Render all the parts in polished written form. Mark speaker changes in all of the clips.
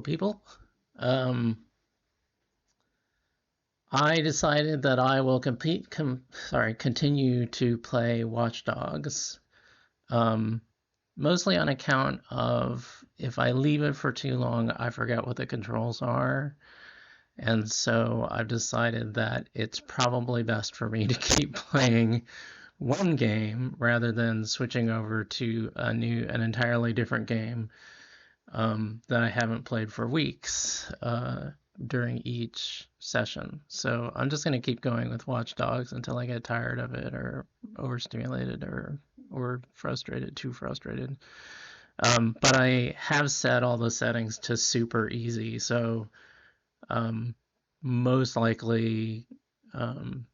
Speaker 1: People. Um, I decided that I will continue to play Watch Dogs. Um, Mostly on account of if I leave it for too long, I forget what the controls are. And so I've decided that it's probably best for me to keep playing one game rather than switching over to an entirely different game that I haven't played for weeks during each session. So I'm just going to keep going with Watch Dogs until I get tired of it or overstimulated or frustrated, too frustrated. But I have set all the settings to super easy, so um, most likely um,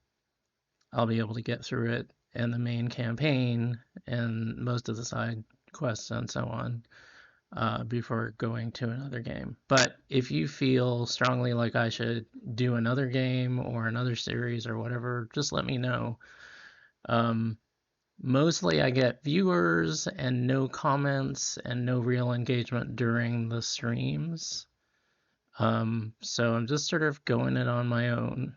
Speaker 1: I'll be able to get through it and the main campaign and most of the side quests and so on before going to another game. But if you feel strongly like I should do another game or another series or whatever, just let me know. Um, Mostly I get viewers and no comments and no real engagement during the streams. So I'm just sort of going it on my own.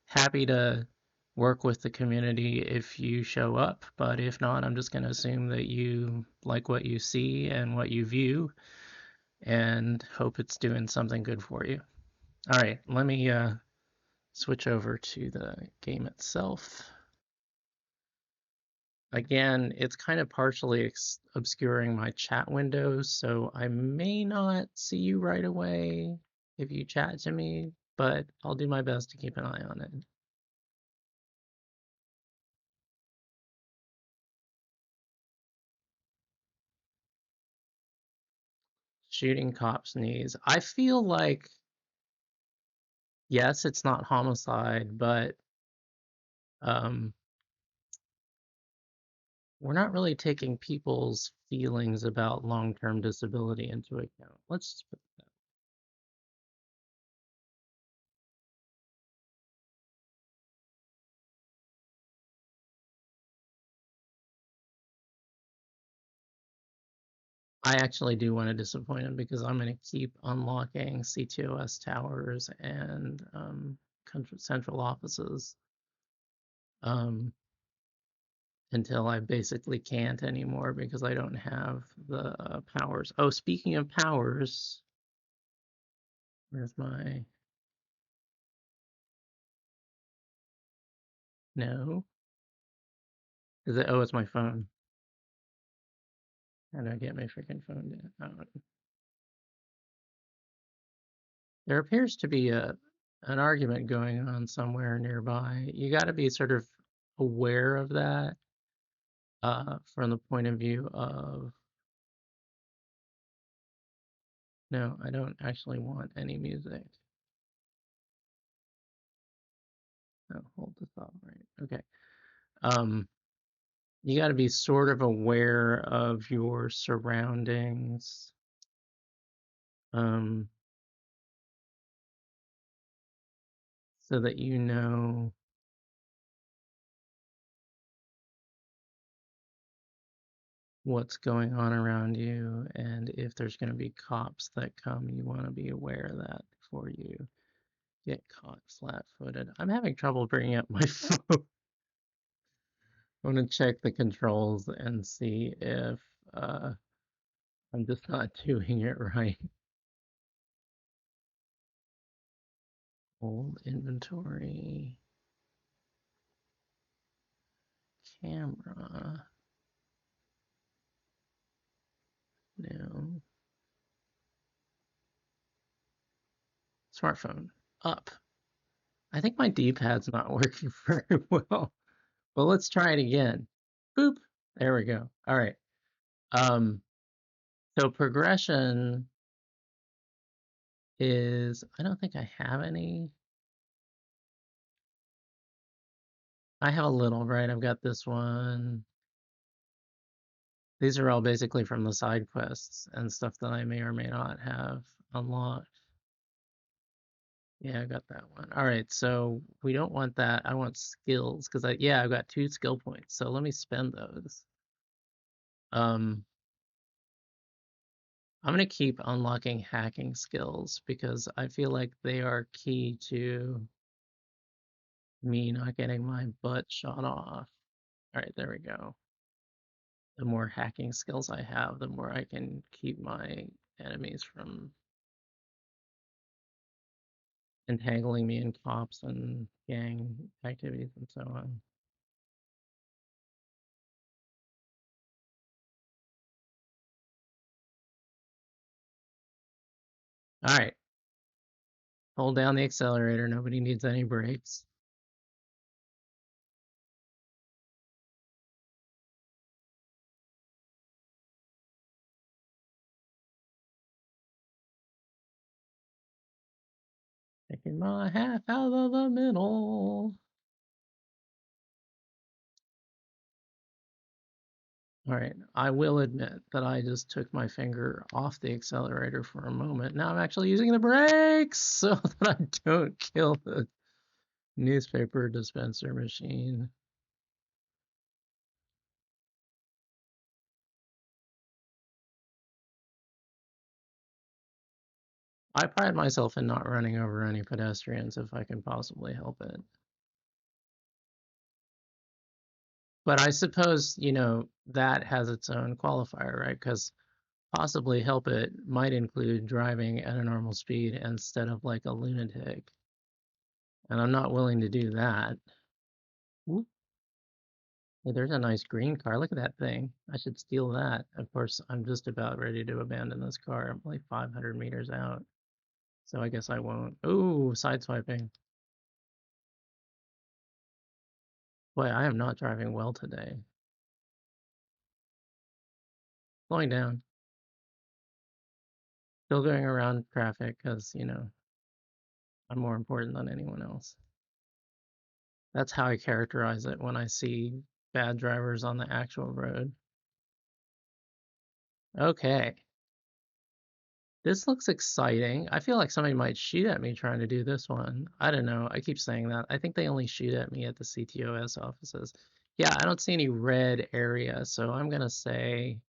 Speaker 1: Happy to work with the community if you show up, but if not, I'm just going to assume that you like what you see and what you view and hope it's doing something good for you. All right, let me switch over to the game itself. Again, it's kind of partially obscuring my chat window, so I may not see you right away if you chat to me, but I'll do my best to keep an eye on it. Shooting cops' knees. I feel like, yes, it's not homicide, but um, we're not really taking people's feelings about long-term disability into account. Let's just put that. I actually do want to disappoint him because I'm going to keep unlocking CTOS towers and central offices um, until I basically can't anymore because I don't have the powers. Oh, speaking of powers, where's my... No. Is it? Oh, it's my phone. How do I get my freaking phone out? There appears to be an argument going on somewhere nearby. You got to be sort of aware of that from the point of view of, no, I don't actually want any music. No, hold the thought, right? Okay. Um, you got to be sort of aware of your surroundings. Um, so that you know what's going on around you, and if there's going to be cops that come, you want to be aware of that before you get caught flat-footed. I'm having trouble bringing up my phone. I'm going to check the controls and see if uh, I'm just not doing it right. Old inventory, camera, no, smartphone, up. I think my D-pad's not working very well. Well, let's try it again. Boop. There we go. All right. Um, so progression is, I don't think I have any. I have a little, right? I've got this one. These are all basically from the side quests and stuff that I may or may not have unlocked. Yeah, I got that one. All right, so we don't want that. I want skills because I've got 2 skill points. So let me spend those. Um, I'm gonna keep unlocking hacking skills because I feel like they are key to me not getting my butt shot off. All right, there we go. The more hacking skills I have, the more I can keep my enemies from entangling me in cops and gang activities and so on. All right, hold down the accelerator. Nobody needs any brakes. Taking my half out of the middle. All right, I will admit that I just took my finger off the accelerator for a moment. Now I'm actually using the brakes so that I don't kill the newspaper dispenser machine. I pride myself in not running over any pedestrians if I can possibly help it. But I suppose, that has its own qualifier, right? Because possibly help it might include driving at a normal speed instead of like a lunatic. And I'm not willing to do that. Whoop. Hey, there's a nice green car. Look at that thing. I should steal that. Of course, I'm just about ready to abandon this car. I'm like 500 meters out. So I guess I won't. Ooh, sideswiping. Boy, I am not driving well today. Slowing down. Still going around traffic because, I'm more important than anyone else. That's how I characterize it when I see bad drivers on the actual road. Okay. This looks exciting. I feel like somebody might shoot at me trying to do this one. I don't know. I keep saying that. I think they only shoot at me at the CTOS offices. Yeah, I don't see any red area, so I'm gonna say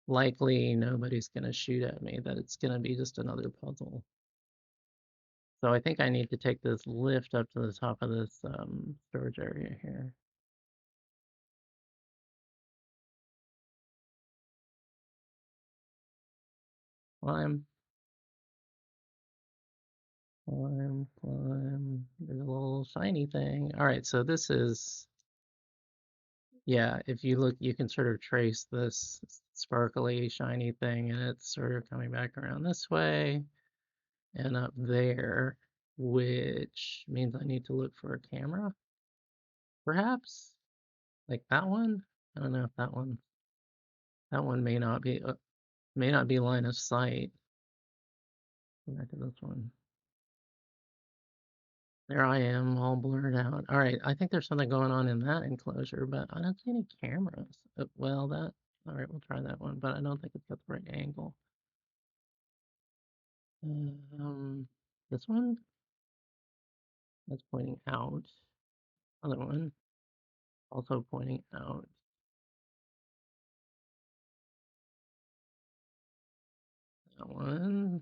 Speaker 1: likely nobody's gonna shoot at me, that it's gonna be just another puzzle. So I think I need to take this lift up to the top of this storage area here. Climb, climb, climb. There's a little shiny thing. All right, so this is, yeah, if you look, you can sort of trace this sparkly, shiny thing, and it's sort of coming back around this way and up there, which means I need to look for a camera, perhaps? Like that one? I don't know if that one may not be line of sight. Go back to this one. There I am, all blurred out. All right, I think there's something going on in that enclosure, but I don't see any cameras. Well, all right, we'll try that one, but I don't think it's got the right angle. Um, this one, that's pointing out. Other one, also pointing out. That one,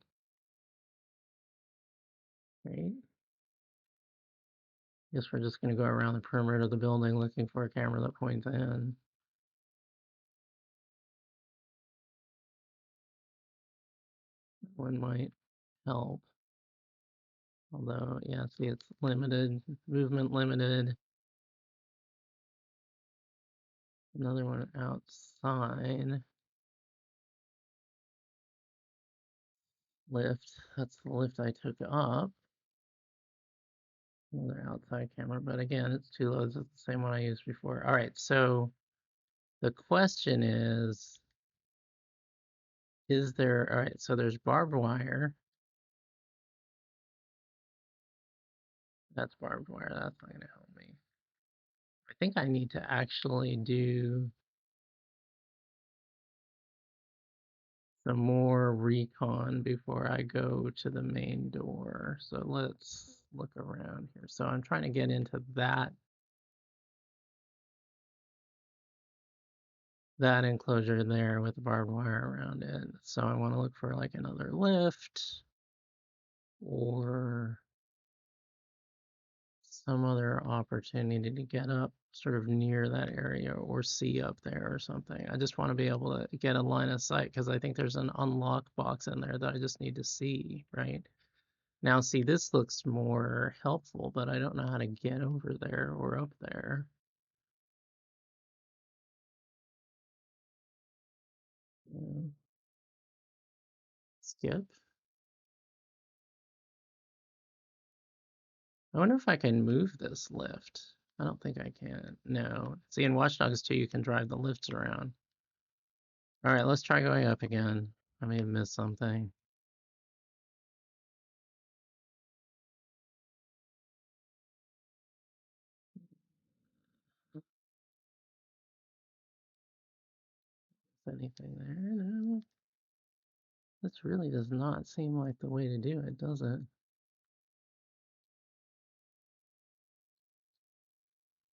Speaker 1: right? Guess we're just gonna go around the perimeter of the building looking for a camera that points in. One might help. Although, yeah, see, it's limited, movement limited. Another one outside. Lift. That's the lift I took up. Another outside camera, but again, it's two loads. It's the same one I used before. All right, so the question is there, all right, so there's barbed wire. That's barbed wire. That's not going to help me. I think I need to actually do some more recon before I go to the main door. So let's look around here. So I'm trying to get into that that enclosure there with the barbed wire around it. So I want to look for like another lift or some other opportunity to get up sort of near that area or see up there or something. I just want to be able to get a line of sight because I think there's an unlock box in there that I just need to see, right? Now, see, this looks more helpful, but I don't know how to get over there or up there. Skip. I wonder if I can move this lift. I don't think I can. No. See, in Watch Dogs 2, you can drive the lifts around. All right, let's try going up again. I may have missed something. Is anything there? No. This really does not seem like the way to do it, does it?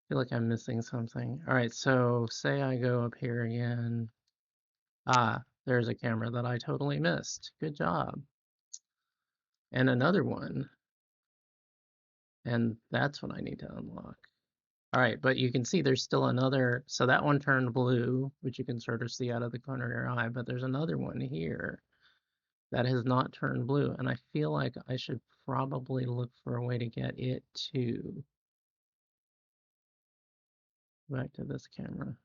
Speaker 1: I feel like I'm missing something. All right, so say I go up here again. Ah, there's a camera that I totally missed. Good job. And another one. And that's what I need to unlock. All right, but you can see there's still another. So that one turned blue, which you can sort of see out of the corner of your eye, but there's another one here that has not turned blue. And I feel like I should probably look for a way to get it to back to this camera.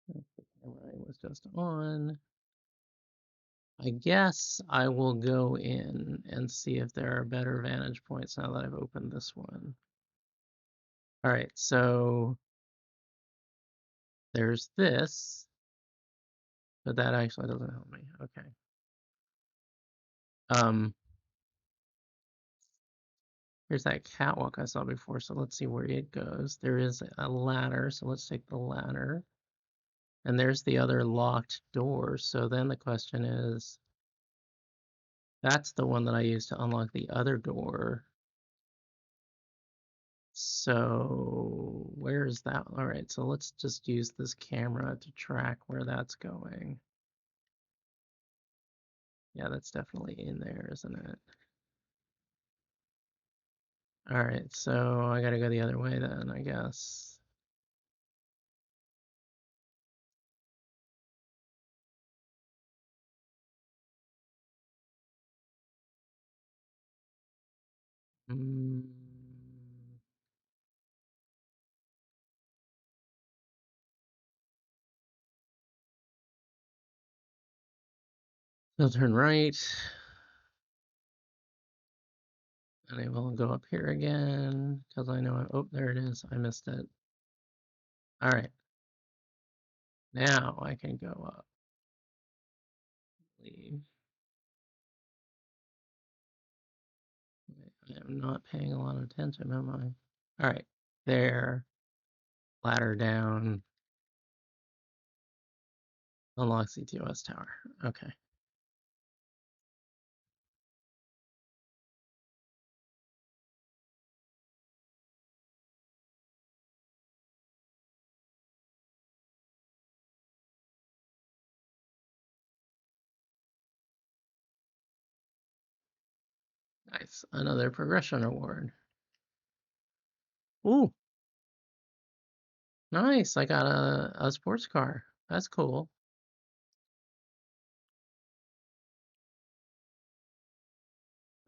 Speaker 1: That's the camera I was just on. I guess I will go in and see if there are better vantage points now that I've opened this one. All right, so there's this, but that actually doesn't help me. Okay. Um, Here's that catwalk I saw before, so let's see where it goes. There is a ladder, so let's take the ladder. And there's the other locked door. So then the question is, that's the one that I used to unlock the other door. So where is that? All right, so let's just use this camera to track where that's going. Yeah, that's definitely in there, isn't it? All right, so I gotta go the other way then, I guess. Mm. I'll turn right. And I will go up here again because I know oh, there it is. I missed it. All right. Now I can go up. Leave. I am not paying a lot of attention, am I? All right. There. Ladder down. Unlock CTOS tower. Okay. Nice. Another progression award. Ooh. Nice. I got a sports car. That's cool.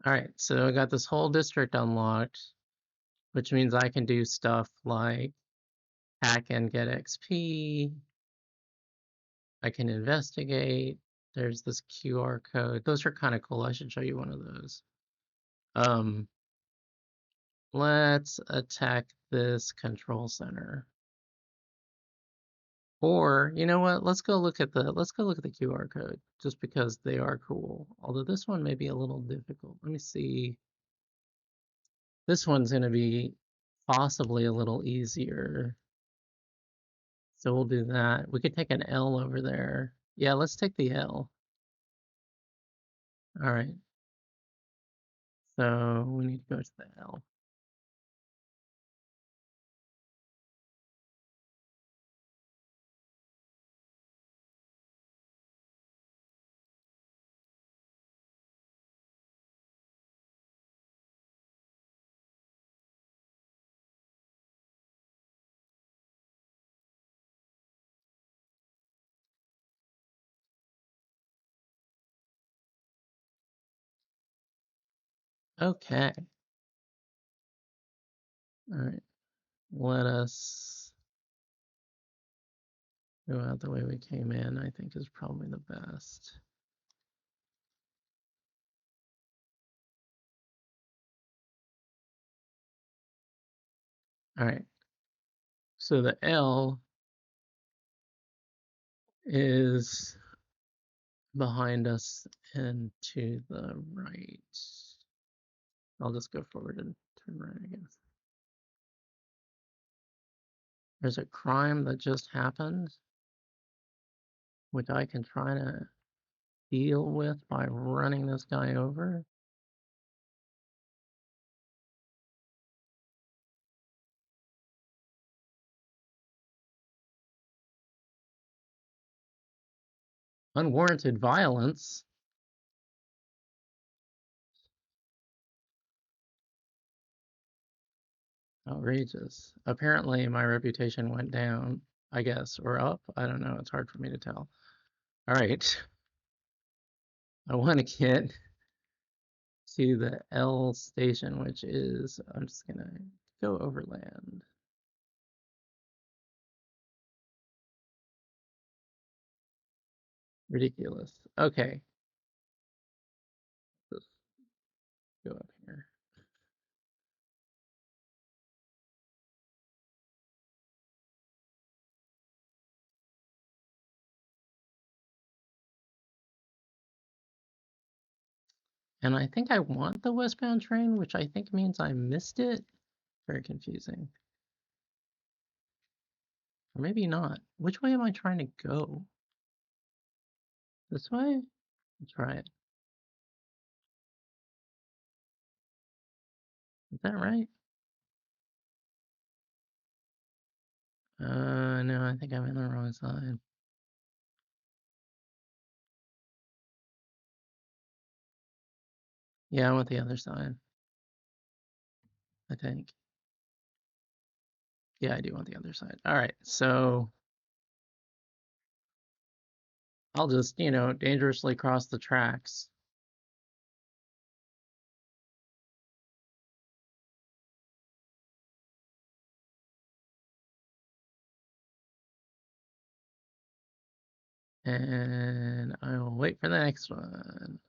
Speaker 1: All right. So I got this whole district unlocked, which means I can do stuff like hack and get XP. I can investigate. There's this QR code. Those are kind of cool. I should show you one of those. Um, let's attack this control center. Or, you know what? Let's go look at the QR code just because they are cool. Although this one may be a little difficult. Let me see. This one's going to be possibly a little easier. So we'll do that. We could take an L over there. Yeah, let's take the L. All right. So we need to go to the L. Okay. All right. Let us go out the way we came in, I think is probably the best. All right. So the L is behind us and to the right. I'll just go forward and turn right again. There's a crime that just happened, which I can try to deal with by running this guy over. Unwarranted violence. Outrageous. Apparently, my reputation went down, I guess, or up. I don't know. It's hard for me to tell. All right. I want to get to the L station, which is, I'm just going to go overland. Ridiculous. Okay. Let's go up here. And I think I want the westbound train, which I think means I missed it. Very confusing. Or maybe not. Which way am I trying to go? This way? Let's try it. Is that right? No, I think I'm in the wrong side. Yeah, I want the other side, I think. Yeah, I do want the other side. All right, so I'll just, dangerously cross the tracks. And I will wait for the next one.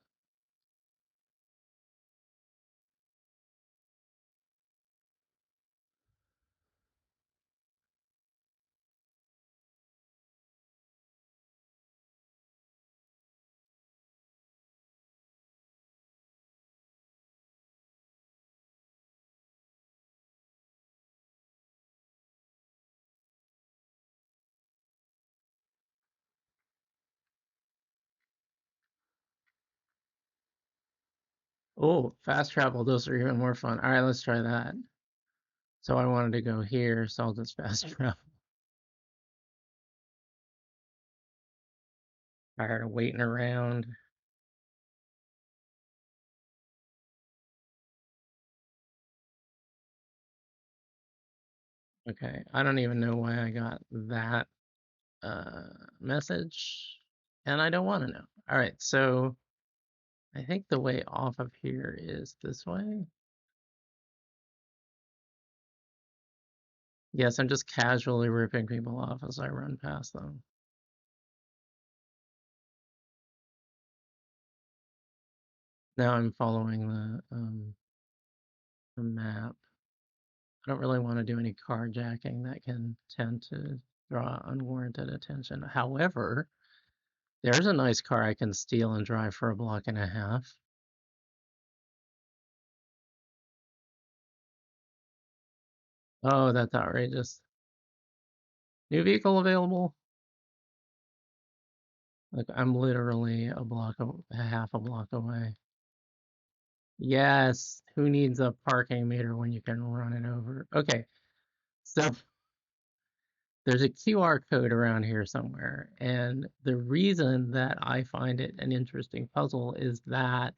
Speaker 1: Oh, fast travel, those are even more fun. All right, let's try that. So I wanted to go here, so I'll just fast travel. Tired of waiting around. Okay, I don't even know why I got that message, and I don't want to know. All right, so I think the way off of here is this way. Yes, I'm just casually ripping people off as I run past them. Now I'm following the map. I don't really want to do any carjacking that can tend to draw unwarranted attention. However, there's a nice car I can steal and drive for a block and a half. Oh, that's outrageous. New vehicle available? Like I'm literally a half a block away. Yes, who needs a parking meter when you can run it over? Okay, so there's a QR code around here somewhere, and the reason that I find it an interesting puzzle is that,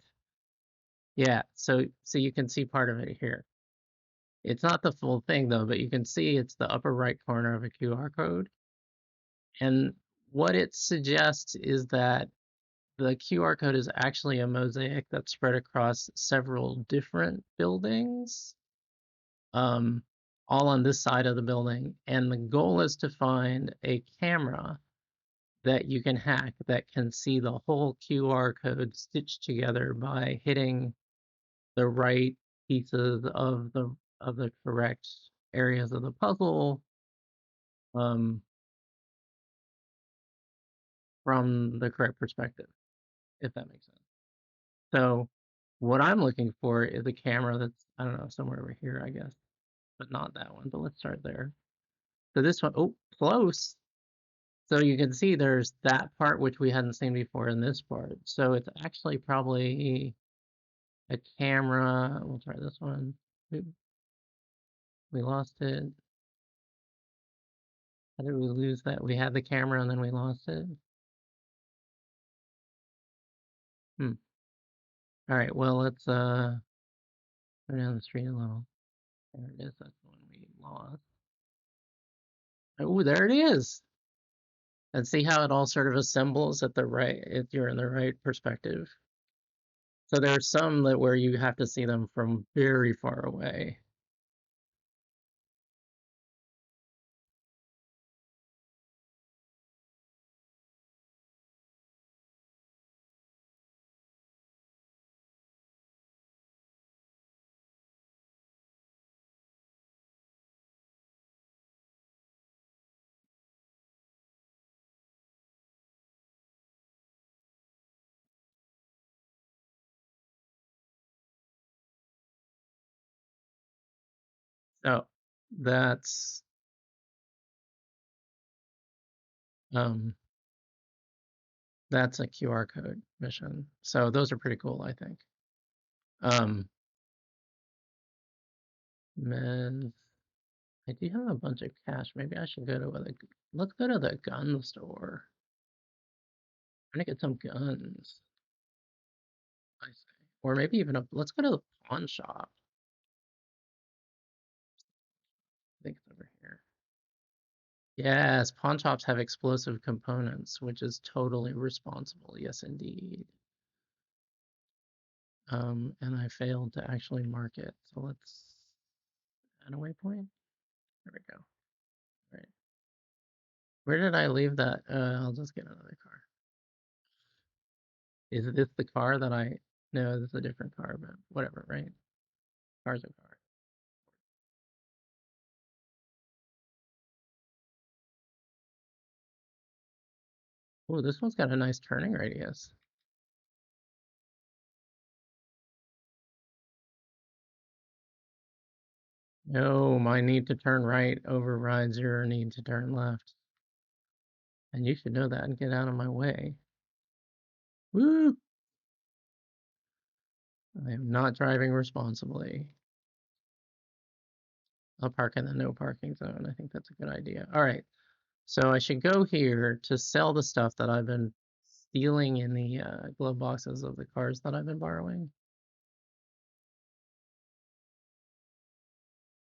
Speaker 1: yeah, so you can see part of it here. It's not the full thing though, but you can see it's the upper right corner of a QR code. And what it suggests is that the QR code is actually a mosaic that's spread across several different buildings, um, all on this side of the building. And the goal is to find a camera that you can hack that can see the whole QR code stitched together by hitting the right pieces of the correct areas of the puzzle, um, from the correct perspective, if that makes sense. So what I'm looking for is a camera that's, I don't know, somewhere over here, I guess, but not that one. But let's start there. So this one, oh, close. So you can see there's that part which we hadn't seen before in this part. So it's actually probably a camera. We'll try this one. Oop, we lost it. How did we lose that? We had the camera and then we lost it. Hmm. All right, well, let's go down the street a little. There it is. That's the one we lost. Oh, there it is. And see how it all sort of assembles at the right, if you're in the right perspective. So there are some that where you have to see them from very far away. So that's um that's a QR code mission. So those are pretty cool, I think. Um, men, I do have a bunch of cash. Maybe I should go to let's go to the gun store. I'm gonna get some guns, I say. Or maybe even let's go to the pawn shop. I think it's over here. Yes, pawn shops have explosive components, which is totally responsible. Yes, indeed. And I failed to actually mark it. So let's add a waypoint. There we go. All right. Where did I leave that? I'll just get another car. Is this the car that I? No, this is a different car, but whatever, right? Car's a car. Oh, this one's got a nice turning radius. No, my need to turn right overrides your need to turn left. And you should know that and get out of my way. Woo! I am not driving responsibly. I'll park in the no parking zone. I think that's a good idea. All right. So I should go here to sell the stuff that I've been stealing in the glove boxes of the cars that I've been borrowing.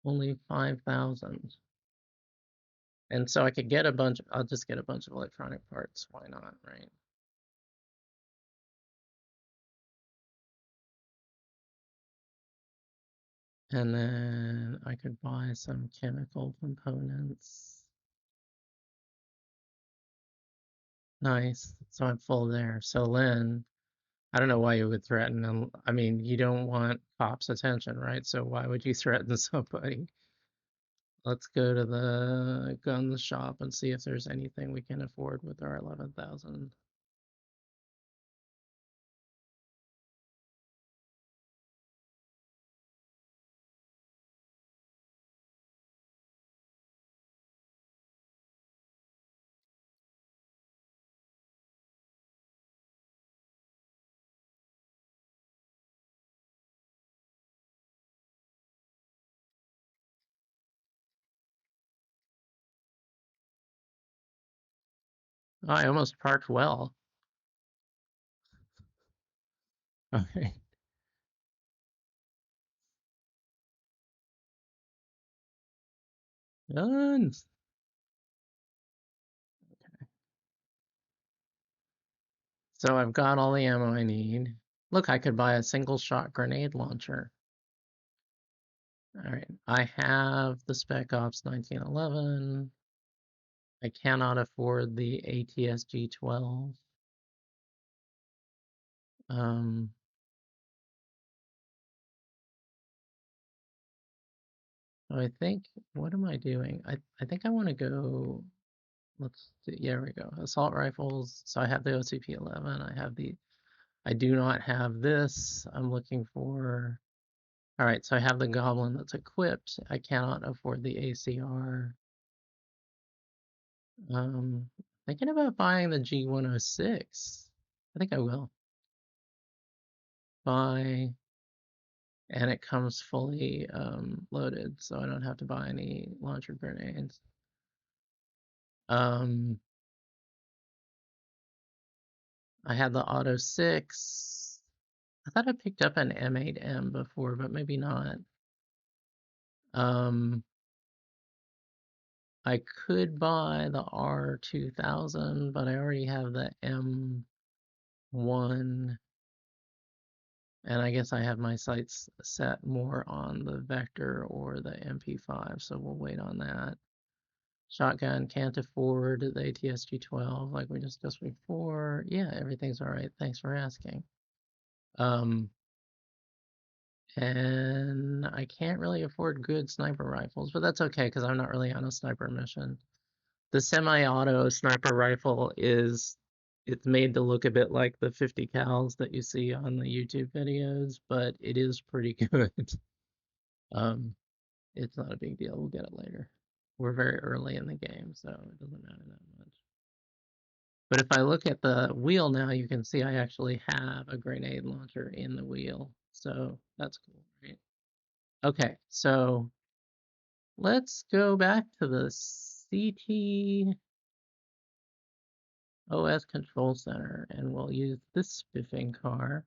Speaker 1: Only 5,000. And so I could get a bunch, I'll just get a bunch of electronic parts. Why not, right? And then I could buy some chemical components. Nice. So I'm full there. So Lynn, I don't know why you would threaten them. I mean, you don't want cops' attention, right? So why would you threaten somebody? Let's go to the gun shop and see if there's anything we can afford with our 11,000. Oh, I almost parked well. Okay. Guns. So I've got all the ammo I need. Look, I could buy a single shot grenade launcher. All right, I have the Spec Ops 1911. I cannot afford the ATSG 12. Um, so I think, what am I doing? I think I want to go, let's do, yeah, there we go. Assault rifles. So I have the OCP-11. I do not have this. I'm looking for, all right, so I have the Goblin that's equipped. I cannot afford the ACR. Thinking about buying the G106. I think I will. Buy, and it comes fully loaded, so I don't have to buy any launcher grenades. I had the Auto 6. I thought I picked up an M8M before, but maybe not. I could buy the R2000, but I already have the M1, and I guess I have my sights set more on the Vector or the MP5, so we'll wait on that. Shotgun, can't afford the ATSG-12 like we discussed before. Yeah, everything's all right. Thanks for asking. And I can't really afford good sniper rifles, but that's okay because I'm not really on a sniper mission. The semi-auto sniper rifle it's made to look a bit like the 50 cals that you see on the YouTube videos, but it is pretty good. It's not a big deal. We'll get it later. We're very early in the game, so it doesn't matter that much. But if I look at the wheel now, you can see I actually have a grenade launcher in the wheel. So that's cool, right? Okay, so let's go back to the CT OS Control Center, and we'll use this spiffing car.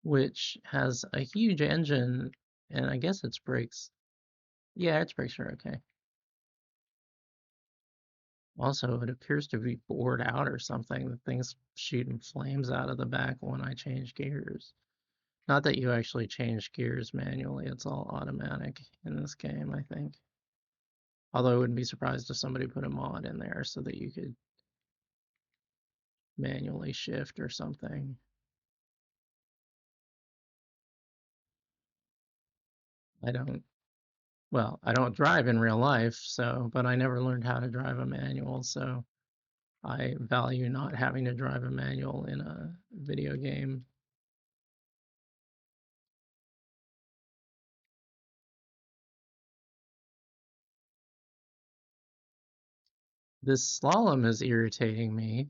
Speaker 1: Which has a huge engine, and I guess its brakes. Yeah, its brakes are okay. Also, it appears to be bored out or something. The thing's shooting flames out of the back when I change gears. Not that you actually change gears manually, it's all automatic in this game, I think. Although I wouldn't be surprised if somebody put a mod in there so that you could manually shift or something. I don't, well, I don't drive in real life, so, but I never learned how to drive a manual, so I value not having to drive a manual in a video game. This slalom is irritating me.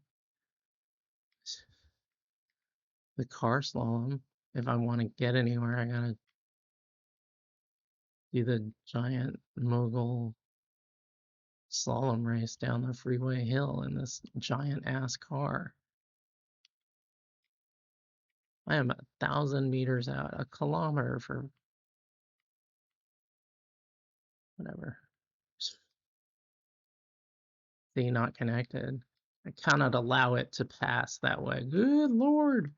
Speaker 1: The car slalom. If I want to get anywhere, I gotta do the giant mogul slalom race down the freeway hill in this giant ass car. I am 1,000 meters out, a kilometer for whatever. See, not connected. I cannot allow it to pass that way. Good Lord.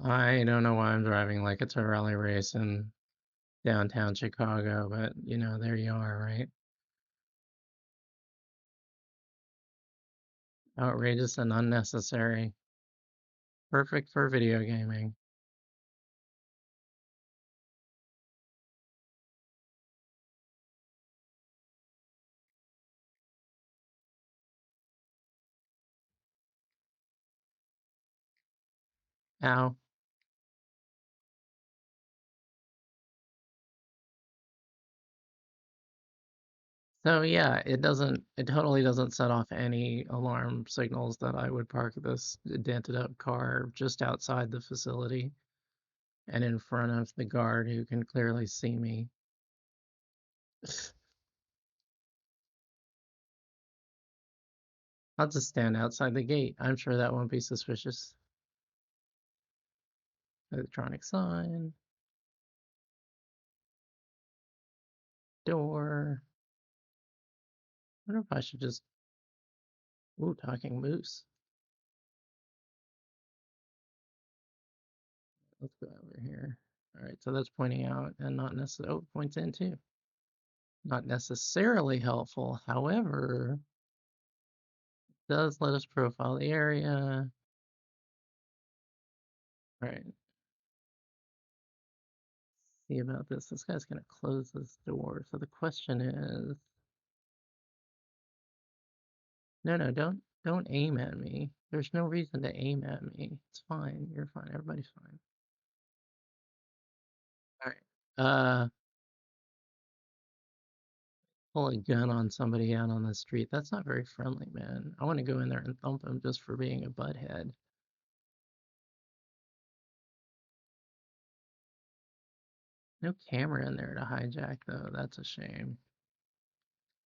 Speaker 1: I don't know why I'm driving like it's a rally race in downtown Chicago, but you know, there you are, right? Outrageous and unnecessary. Perfect for video gaming. Ow. So yeah, it totally doesn't set off any alarm signals that I would park this dented up car just outside the facility and in front of the guard who can clearly see me. I'll just stand outside the gate. I'm sure that won't be suspicious. Electronic sign, door. I wonder if I should just, ooh, talking moose. Let's go over here. All right, so that's pointing out and not necessarily, oh, points in too. Not necessarily helpful. However, does let us profile the area. All right, see about this. This guy's gonna close this door. So the question is, no, no, don't aim at me. There's no reason to aim at me. It's fine. You're fine. Everybody's fine. All right. Pull a gun on somebody out on the street. That's not very friendly, man. I want to go in there and thump him just for being a butthead. No camera in there to hijack, though. That's a shame.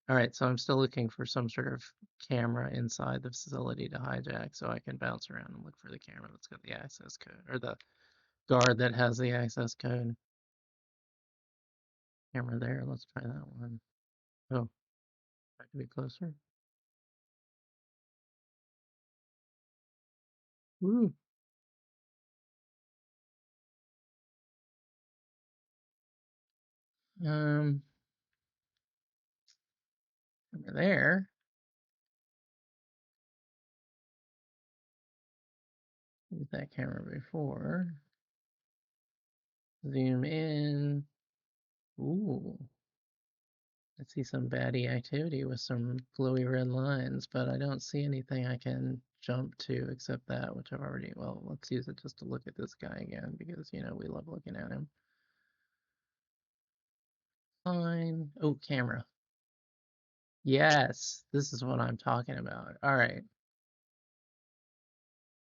Speaker 1: All right, so I'm still looking for some sort of camera inside the facility to hijack so I can bounce around and look for the camera that's got the access code, or the guard that has the access code. Camera there, let's try that one. Oh, have to be closer. Woo. Um, Over there. Used that camera before. Zoom in. Ooh. I see some baddie activity with some glowy red lines, but I don't see anything I can jump to except that, which I've already, well, let's use it just to look at this guy again because, you know, we love looking at him. Fine. Oh, camera. Yes, this is what I'm talking about. All right.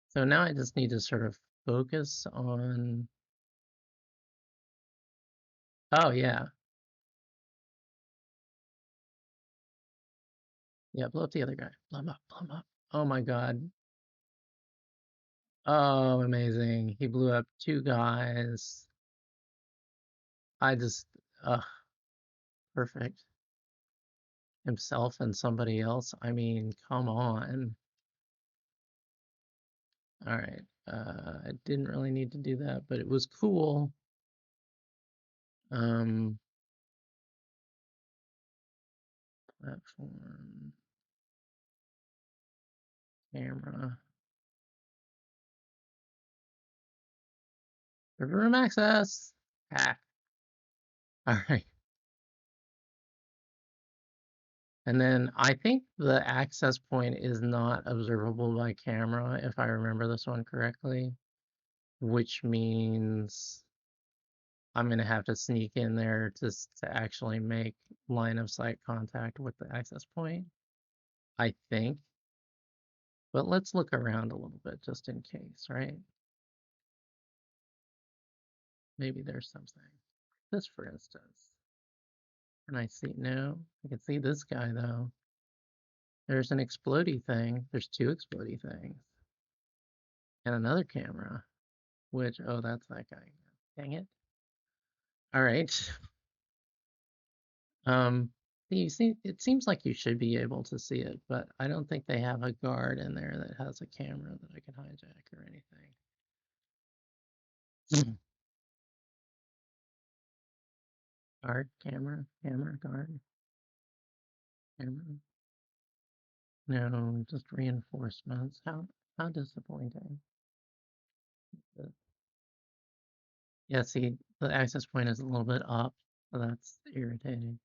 Speaker 1: So now I just need to sort of focus on, oh, yeah. Yeah, blow up the other guy. Blow him up, blow him up. Oh my God. Oh, amazing. He blew up two guys. I just, perfect. Himself and somebody else. I mean, come on. All right. I didn't really need to do that, but it was cool. Um, Platform, camera, room access. Ah, all right. And then I think the access point is not observable by camera, if I remember this one correctly, which means I'm gonna have to sneak in there just to actually make line of sight contact with the access point, I think. But let's look around a little bit just in case, right? Maybe there's something. This, for instance. Can I see? No, I can see this guy though. There's an explodey thing. There's two explodey things. And another camera, which, oh, that's that guy. Dang it. All right. Um, you see, it seems like you should be able to see it, but I don't think they have a guard in there that has a camera that I can hijack or anything. Guard, camera, camera, guard, camera. No, just reinforcements. How disappointing. Yeah, see, the access point is a little bit up, so that's irritating.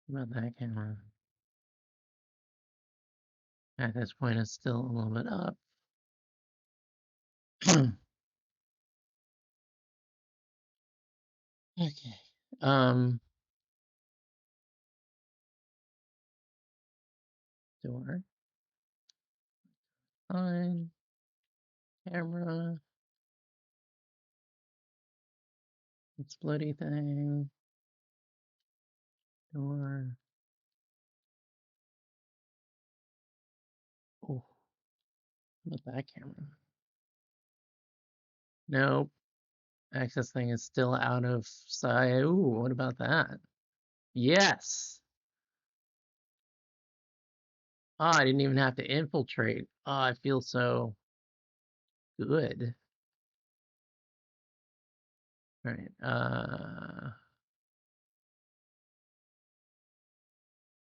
Speaker 1: What about that camera? Access point is still a little bit up. Okay. Um, Door. Fine. Camera. Explodey thing. Door. Oh, what about that camera? Nope. Access thing is still out of sight. Ooh, what about that? Yes! Oh, I didn't even have to infiltrate. Oh, I feel so good. Alright,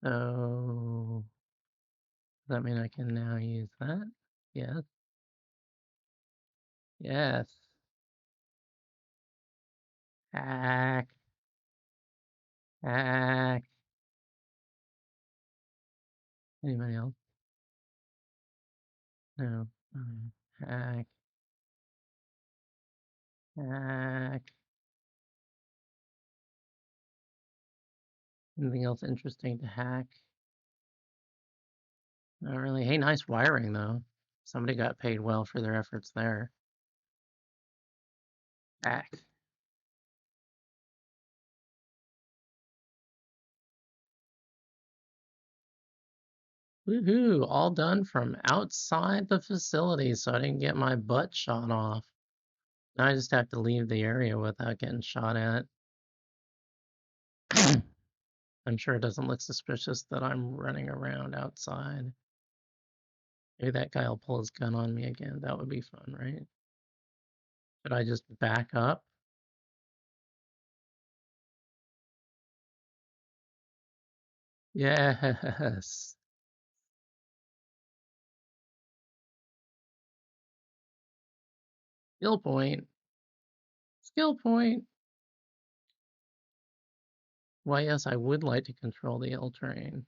Speaker 1: so does that mean I can now use that? Yes. Yes. Hack. Hack. Anybody else? No. Hack. Hack. Anything else interesting to hack? Not really. Hey, nice wiring though. Somebody got paid well for their efforts there. Hack. Woohoo! All done from outside the facility, so I didn't get my butt shot off. Now I just have to leave the area without getting shot at. I'm sure it doesn't look suspicious that I'm running around outside. Maybe that guy will pull his gun on me again. That would be fun, right? Should I just back up? Yes. Skill point. Skill point. Why, yes, I would like to control the L train.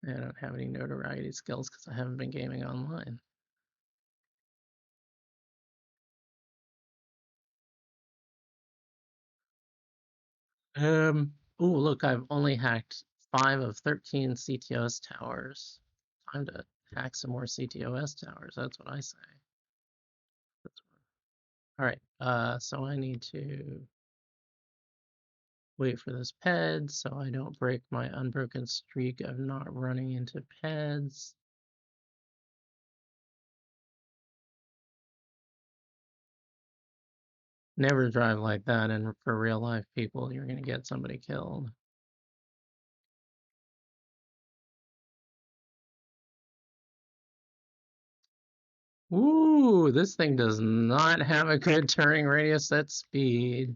Speaker 1: I don't have any notoriety skills because I haven't been gaming online. Oh, look, I've only hacked 5 of 13 CTOS towers. Time to hack some more CTOS towers, that's what I say. All right, so I need to wait for this ped so I don't break my unbroken streak of not running into peds. Never drive like that, and for real life people, you're gonna get somebody killed. Ooh, this thing does not have a good turning radius at speed.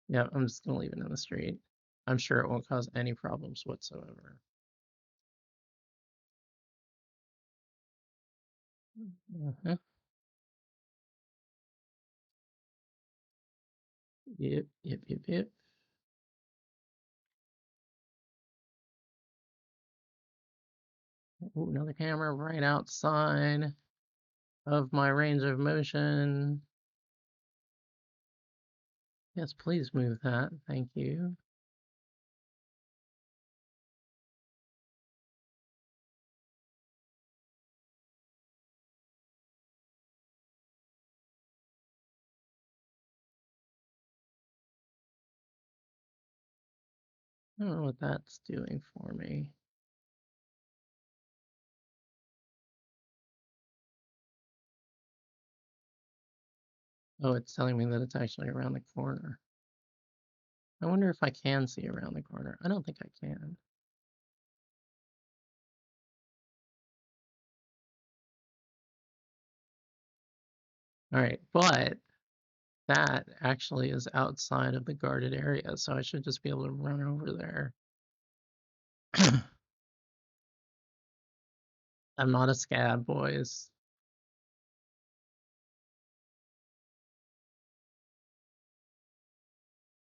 Speaker 1: Yeah, I'm just gonna leave it in the street. I'm sure it won't cause any problems whatsoever. Uh-huh. Yep, yep, yep, yep. Ooh, another camera right outside of my range of motion. Yes, please move that. Thank you. I don't know what that's doing for me. Oh, it's telling me that it's actually around the corner. I wonder if I can see around the corner. I don't think I can. All right, but that actually is outside of the guarded area, so I should just be able to run over there. I'm not a scab, boys.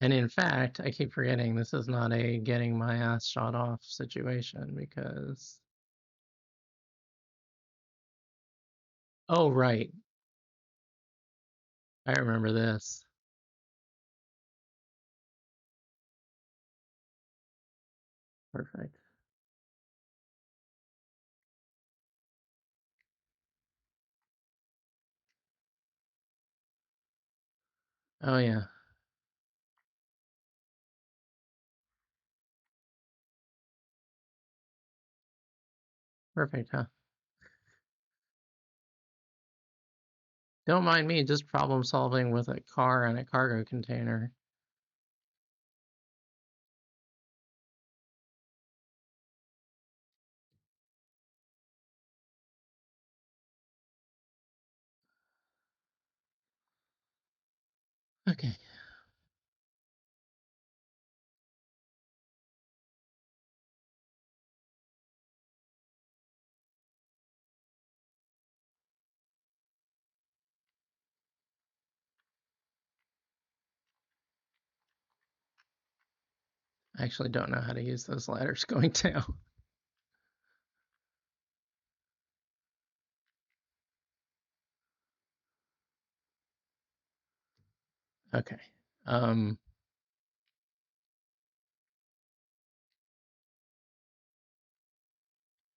Speaker 1: And in fact, I keep forgetting this is not a getting my ass shot off situation because Oh, right. I remember this. Perfect. Oh, yeah. Perfect, huh? Don't mind me, just problem solving with a car and a cargo container. Okay. I actually don't know how to use those ladders going down. Okay. Um,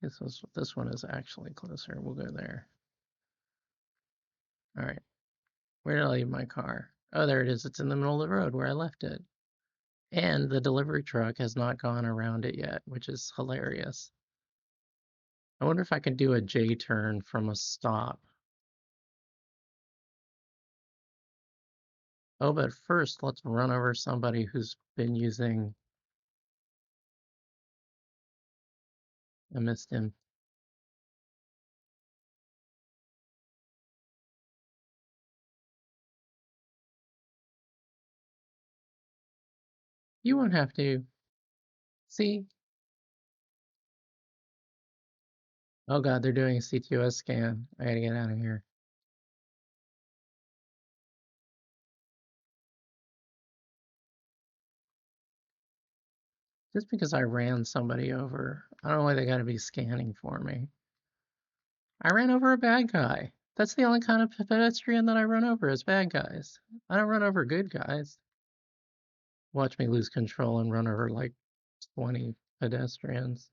Speaker 1: this one is actually closer. We'll go there. All right. Where did I leave my car? Oh, there it is. It's in the middle of the road where I left it. And the delivery truck has not gone around it yet, which is hilarious. I wonder if I can do a J turn from a stop. Oh, but first, let's run over somebody who's been using. I missed him. You won't have to. See? Oh god, they're doing a CTOS scan. I gotta get out of here. Just because I ran somebody over, I don't know why they gotta be scanning for me. I ran over a bad guy. That's the only kind of pedestrian that I run over is bad guys. I don't run over good guys. Watch me lose control and run over like 20 pedestrians.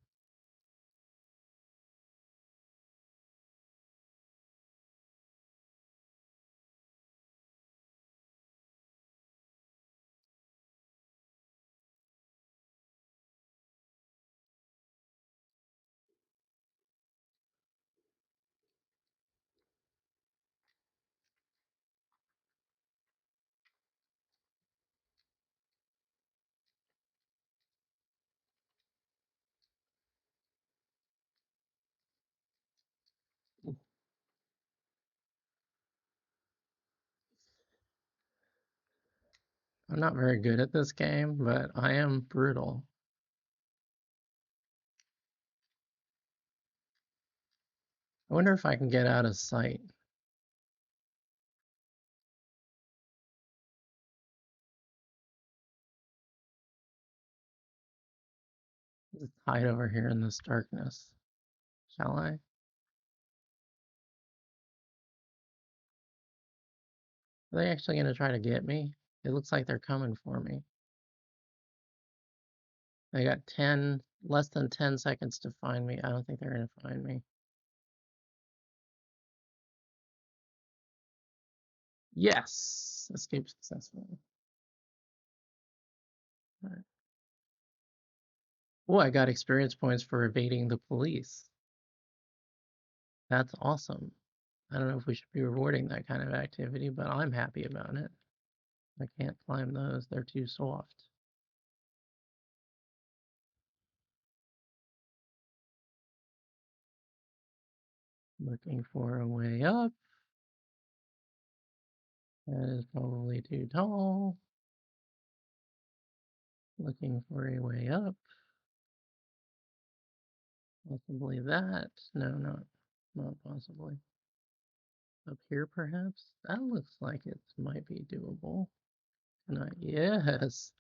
Speaker 1: I'm not very good at this game, but I am brutal. I wonder if I can get out of sight. Just hide over here in this darkness. Shall I? Are they actually going to try to get me? It looks like they're coming for me. They got 10, less than 10 seconds to find me. I don't think they're going to find me. Yes! Escape successfully. All right. Oh, I got experience points for evading the police. That's awesome. I don't know if we should be rewarding that kind of activity, but I'm happy about it. I can't climb those, they're too soft. Looking for a way up. That is probably too tall. Looking for a way up. Possibly that. No, not possibly. Up here, perhaps? That looks like it might be doable. Can I? Yes.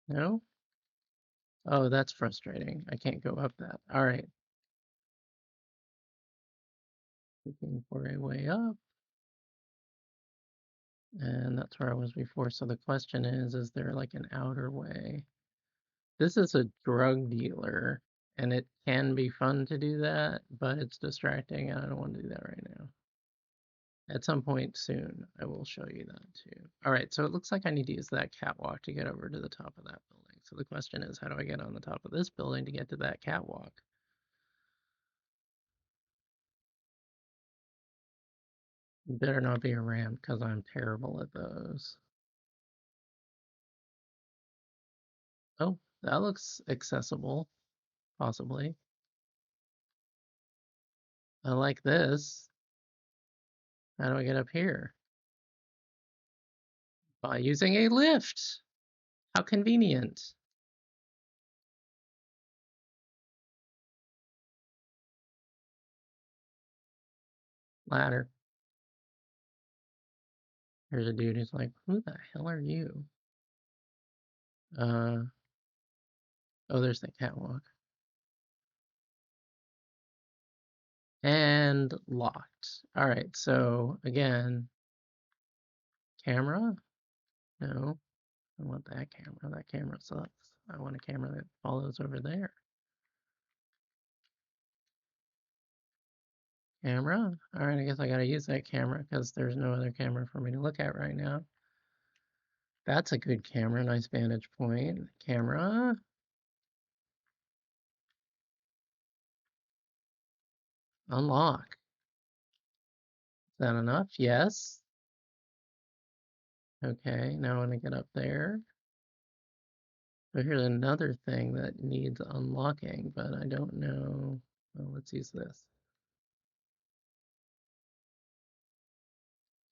Speaker 1: No? Oh, that's frustrating. I can't go up that. All right. looking for a way up. And that's where I was before. So the question is there like an outer way? This is a drug dealer, and it can be fun to do that, but it's distracting, and I don't want to do that right now. At some point soon, I will show you that too. All right, so it looks like I need to use that catwalk to get over to the top of that building. So the question is, how do I get on the top of this building to get to that catwalk? Better not be a ramp, because I'm terrible at those. Oh, that looks accessible, possibly. I like this. How do I get up here? By using a lift. How convenient. Ladder. There's a dude who's like, who the hell are you? Uh, oh, there's the catwalk. And locked. All right, so again, camera? No, I want that camera. That camera sucks. I want a camera that follows over there. Camera? All right, I guess I gotta use that camera because there's no other camera for me to look at right now. That's a good camera, nice vantage point. Camera. Unlock. Is that enough? Yes. Okay, now I want to get up there. So here's another thing that needs unlocking, but I don't know. Well, let's use this.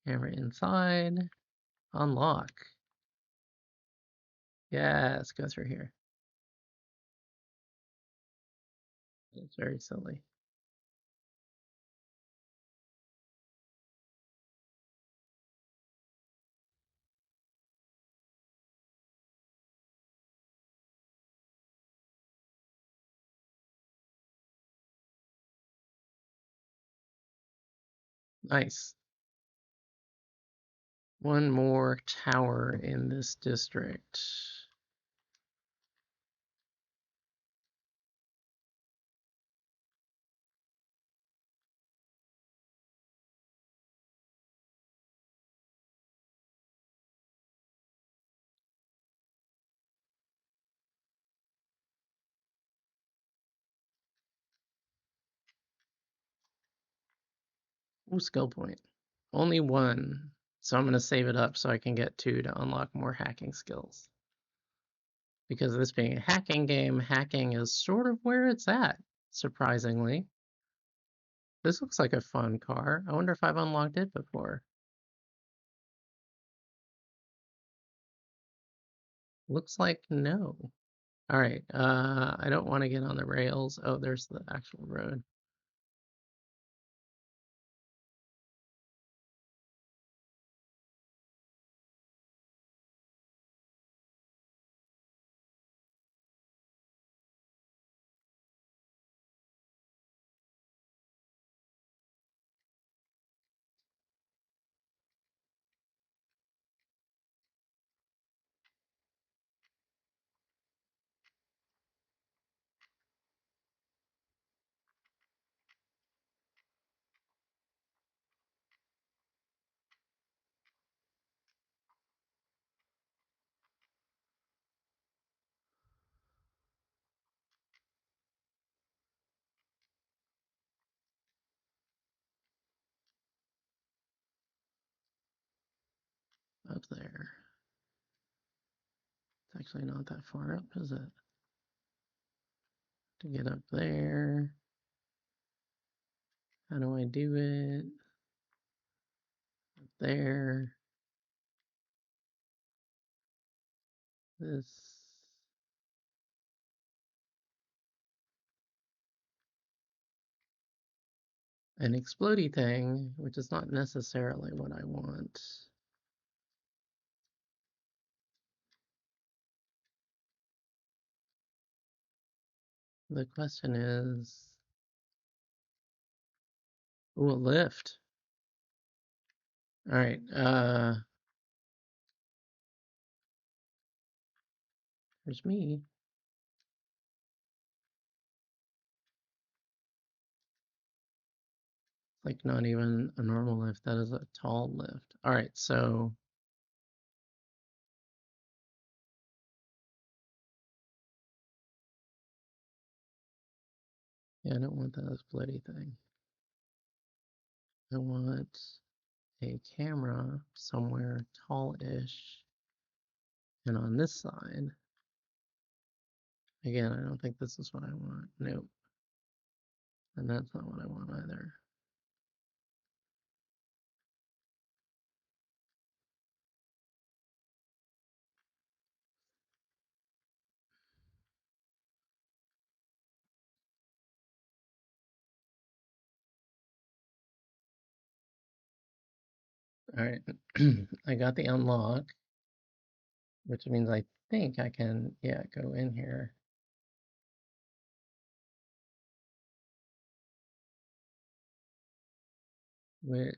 Speaker 1: Camera inside. Unlock. Yes, go through here. It's very silly. Nice. One more tower in this district. Ooh, skill point. Only one. So I'm going to save it up so I can get two to unlock more hacking skills. Because this being a hacking game, hacking is sort of where it's at, surprisingly. This looks like a fun car. I wonder if I've unlocked it before. Looks like no. All right, I don't want to get on the rails. Oh, there's the actual road. Up there. It's actually not that far up, is it? To get up there. How do I do it? Up there. This. An explodey thing, which is not necessarily what I want. The question is, Ooh, a lift. All right. There's me. Like not even a normal lift. That is a tall lift. All right. So yeah, I don't want that bloody thing. I want a camera somewhere tall-ish. And on this side, again, I don't think this is what I want. Nope. And that's not what I want either. All right. I got the unlock, which means I think I can, yeah, go in here. Which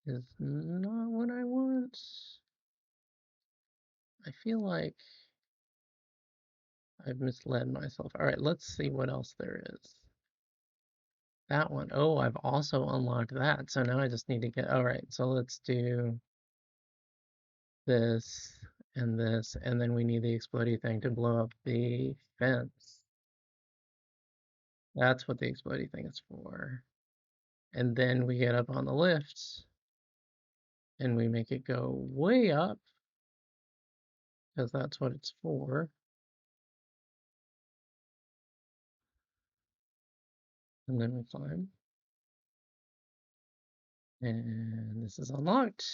Speaker 1: is not what I want. I feel like I've misled myself. All right, let's see what else there is. That one. Oh, I've also unlocked that. So now I just need to get, all right, so let's do this, and then we need the explodey thing to blow up the fence. That's what the explodey thing is for. And then we get up on the lifts, and we make it go way up, because that's what it's for. And then we climb. And this is unlocked.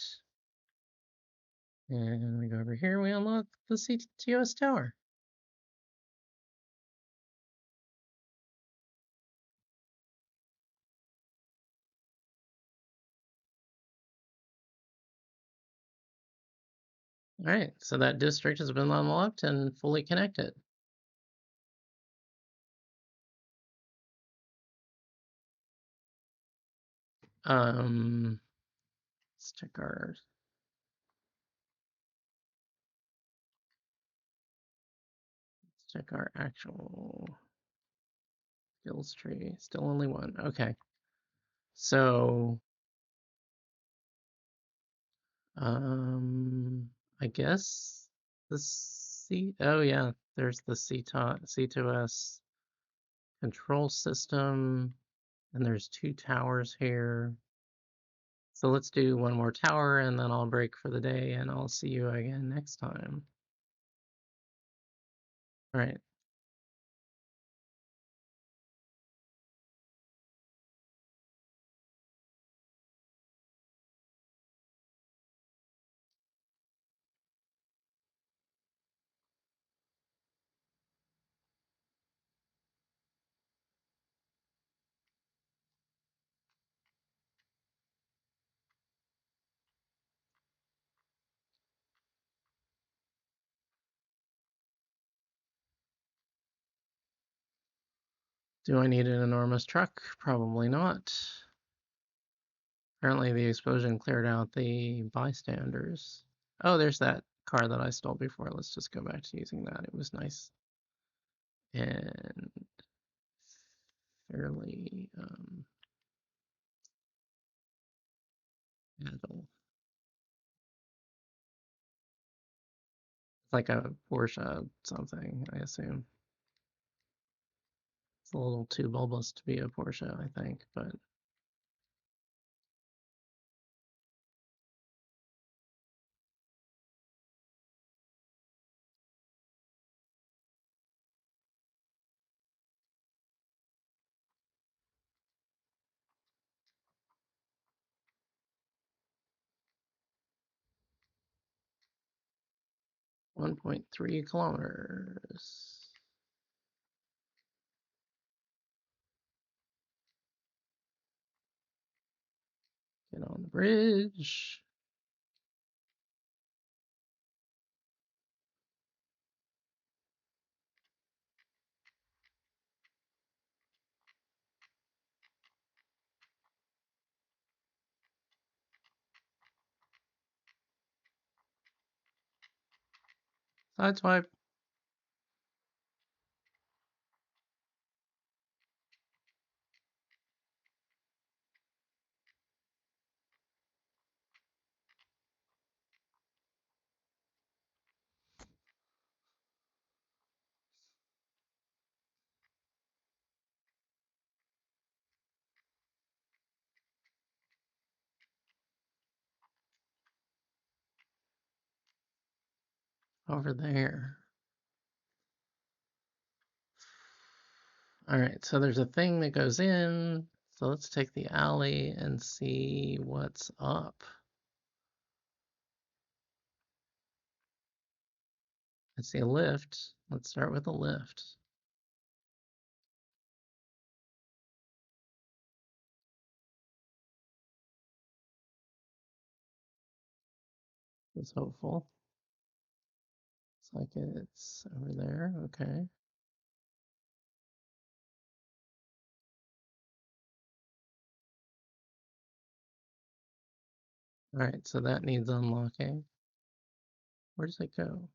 Speaker 1: And we go over here, we unlock the CTOS tower. All right, so that district has been unlocked and fully connected. Let's check our actual skills tree. Still only one. Okay. So, I guess the oh yeah, there's the C2S control system, and there's two towers here. So let's do one more tower, and then I'll break for the day, and I'll see you again next time. All right. Do I need an enormous truck? Probably not. Apparently the explosion cleared out the bystanders. Oh, there's that car that I stole before. Let's just go back to using that. It was nice and fairly agile. It's like a Porsche something, I assume. It's a little too bulbous to be a Porsche, I think, but 1.3 kilometers. Get on the bridge. Sideswipe. Over there. All right, so there's a thing that goes in. So let's take the alley and see what's up. I see a lift. Let's start with a lift. It's hopeful. It's like it's over there. Okay. All right, so that needs unlocking. Where does it go?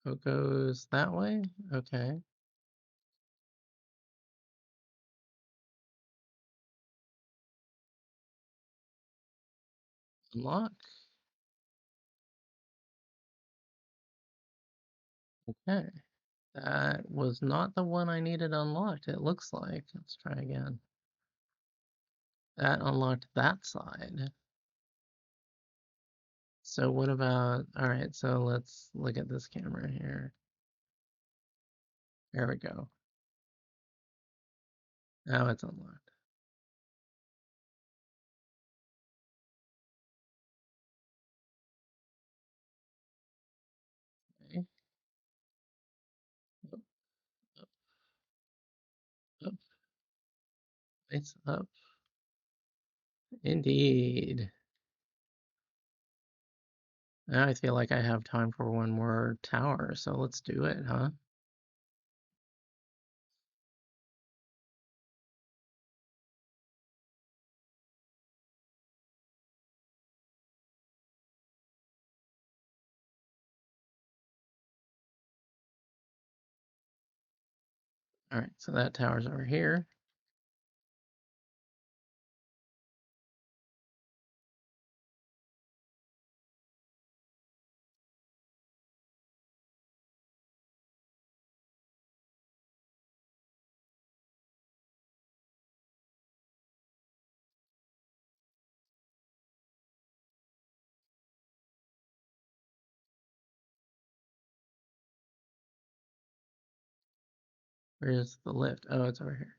Speaker 1: Oh, it goes that way? Okay. Unlock. Okay. That was not the one I needed unlocked, it looks like. Let's try again. That unlocked that side. So what about, all right, so let's look at this camera here. There we go. Now it's unlocked. Okay. Up, up, up. It's up. Indeed. Now I feel like I have time for one more tower, so let's do it, huh? All right, so that tower's over here. Where's the lift? Oh, it's over here.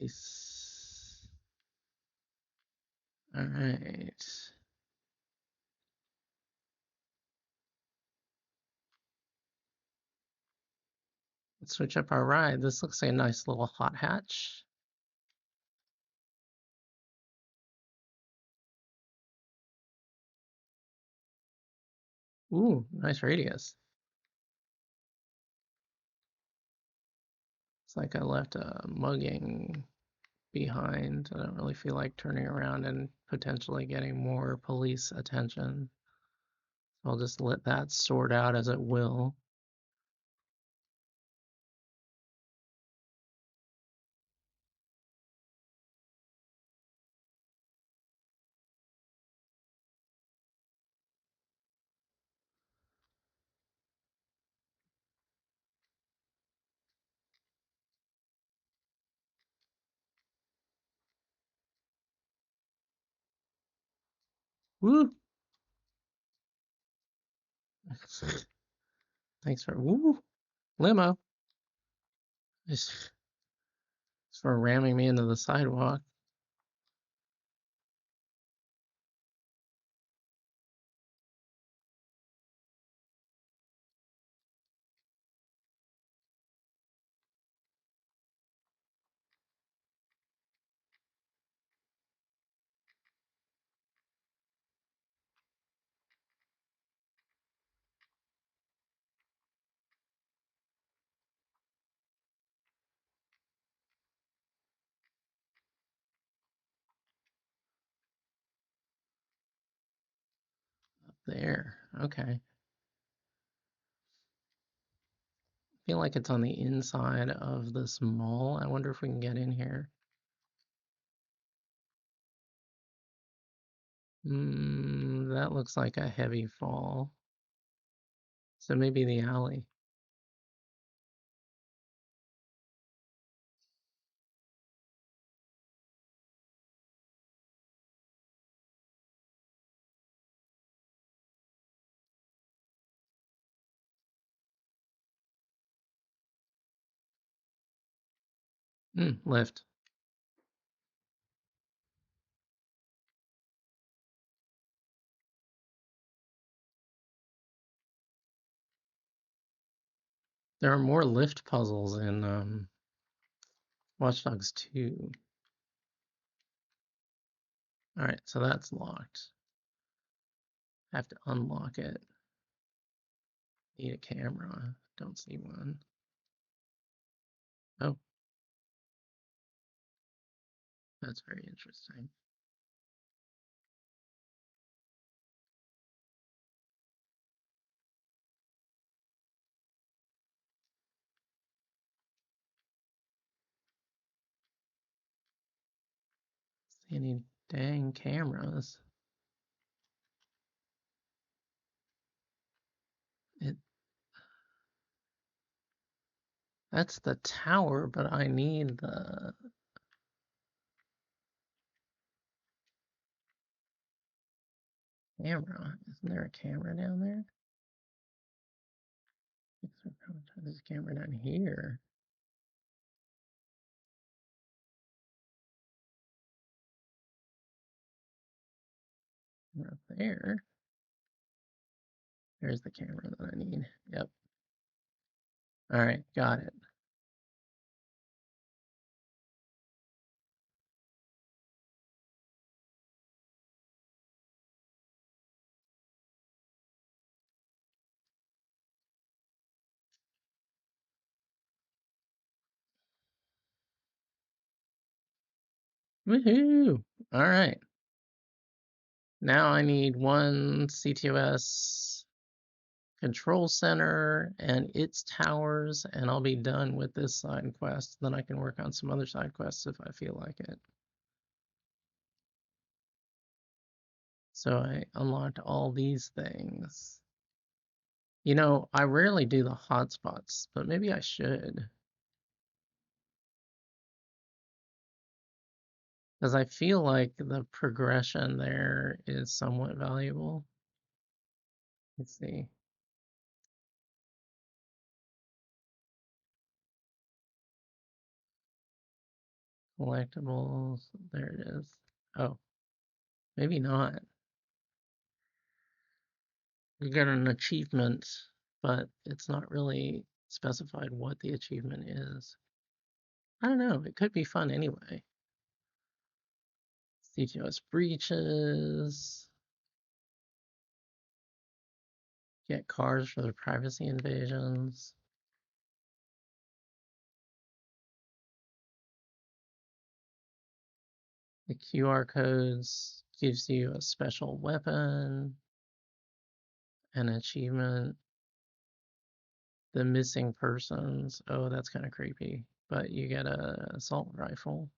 Speaker 1: Nice. All right. Let's switch up our ride. This looks like a nice little hot hatch. Ooh, nice radius. It's like I left a mugging behind. I don't really feel like turning around and potentially getting more police attention. I'll just let that sort out as it will. Woo! Thanks for woo limo. Just for ramming me into the sidewalk. there. Okay. I feel like it's on the inside of this mall. I wonder if we can get in here. That looks like a heavy fall. So maybe the alley. Lift. There are more lift puzzles in Watch Dogs 2. All right, so that's locked. I have to unlock it. Need a camera. Don't see one. Oh, that's very interesting. See any dang cameras? It That's the tower, but I need the camera. Isn't there a camera down there? There's a camera down here. Up there. There's the camera that I need. Yep. All right, got it. Woohoo! All right. Now I need one CTOS control center and its towers, and I'll be done with this side quest. Then I can work on some other side quests if I feel like it. So I unlocked all these things. You know, I rarely do the hotspots, but maybe I should. Because I feel like the progression there is somewhat valuable. Let's see. Collectibles. There it is. Oh, maybe not. You get an achievement, but it's not really specified what the achievement is. I don't know. It could be fun anyway. CTOS breaches. Get cars for the privacy invasions. The QR codes gives you a special weapon, an achievement. The missing persons. Oh, that's kind of creepy. But you get a assault rifle,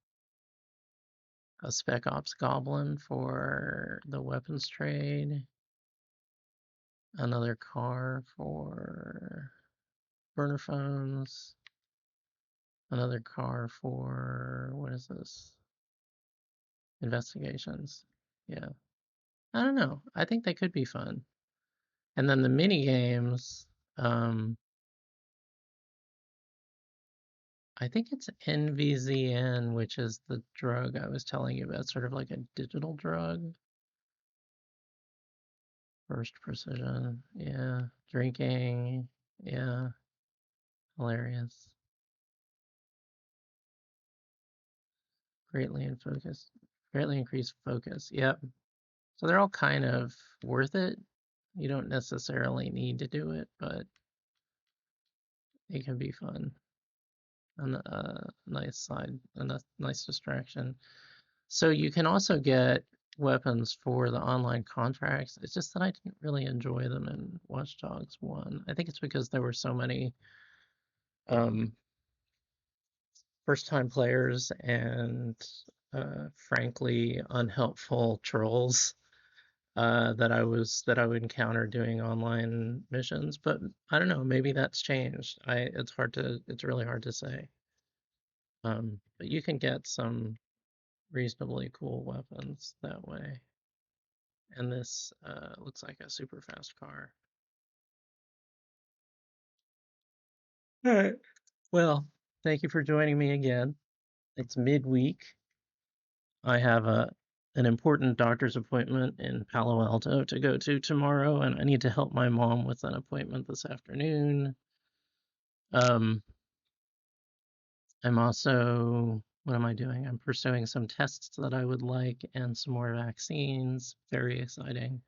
Speaker 1: a Spec Ops Goblin for the weapons trade, another car for burner phones, another car for what is this? Investigations. Yeah. I don't know. I think they could be fun. And then the mini games, I think it's NVZN, which is the drug I was telling you about, sort of like a digital drug. First precision, yeah. Drinking, yeah. Hilarious. Greatly in focus, greatly increased focus. Yep. So they're all kind of worth it. You don't necessarily need to do it, but it can be fun. And a nice side, a nice distraction. So you can also get weapons for the online contracts. It's just that I didn't really enjoy them in Watch Dogs 1. I think it's because there were so many um, first-time players and frankly unhelpful trolls that I would encounter doing online missions. But I don't know, maybe that's changed. It's really hard to say. But you can get some reasonably cool weapons that way. And this looks like a super fast car. All right. Well, thank you for joining me again. It's midweek. I have an important doctor's appointment in Palo Alto to go to tomorrow, and I need to help my mom with an appointment this afternoon. Um, I'm also, what am I doing? I'm pursuing some tests that I would like and some more vaccines. Very exciting.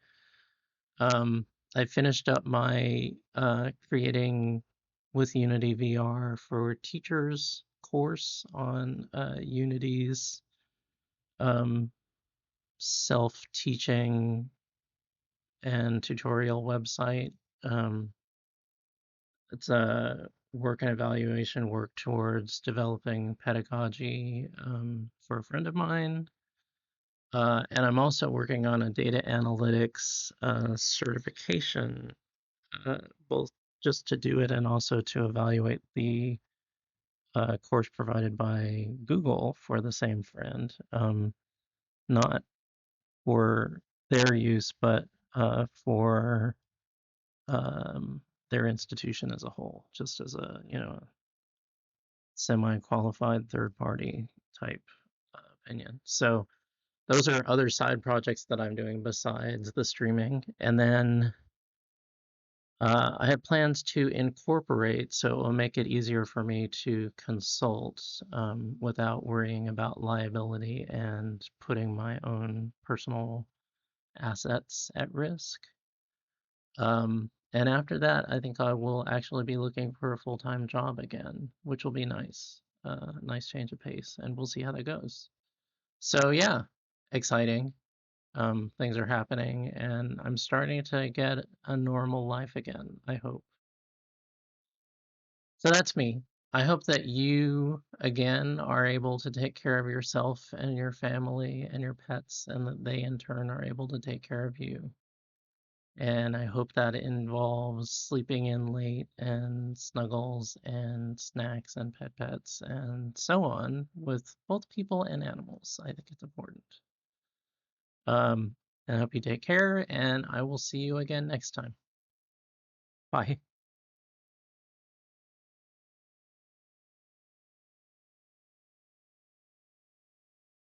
Speaker 1: Um, I finished up my creating with Unity VR for teachers course on Unity's um, self-teaching and tutorial website. Um, it's a work and evaluation work towards developing pedagogy for a friend of mine. And I'm also working on a data analytics certification, uh, both just to do it and also to evaluate the course provided by Google for the same friend, not for their use, but for their institution as a whole, just as a semi-qualified third party type opinion. So those are other side projects that I'm doing besides the streaming. And then I have plans to incorporate, so it will make it easier for me to consult without worrying about liability and putting my own personal assets at risk. And after that, I think I will actually be looking for a full-time job again, which will be nice. Nice change of pace, and we'll see how that goes. So yeah, exciting. Things are happening, and I'm starting to get a normal life again, I hope. So that's me. I hope that you, again, are able to take care of yourself and your family and your pets, and that they in turn are able to take care of you. And I hope that involves sleeping in late and snuggles and snacks and pets and so on with both people and animals. I think it's important. Um, and I hope you take care, and I will see you again next time. Bye.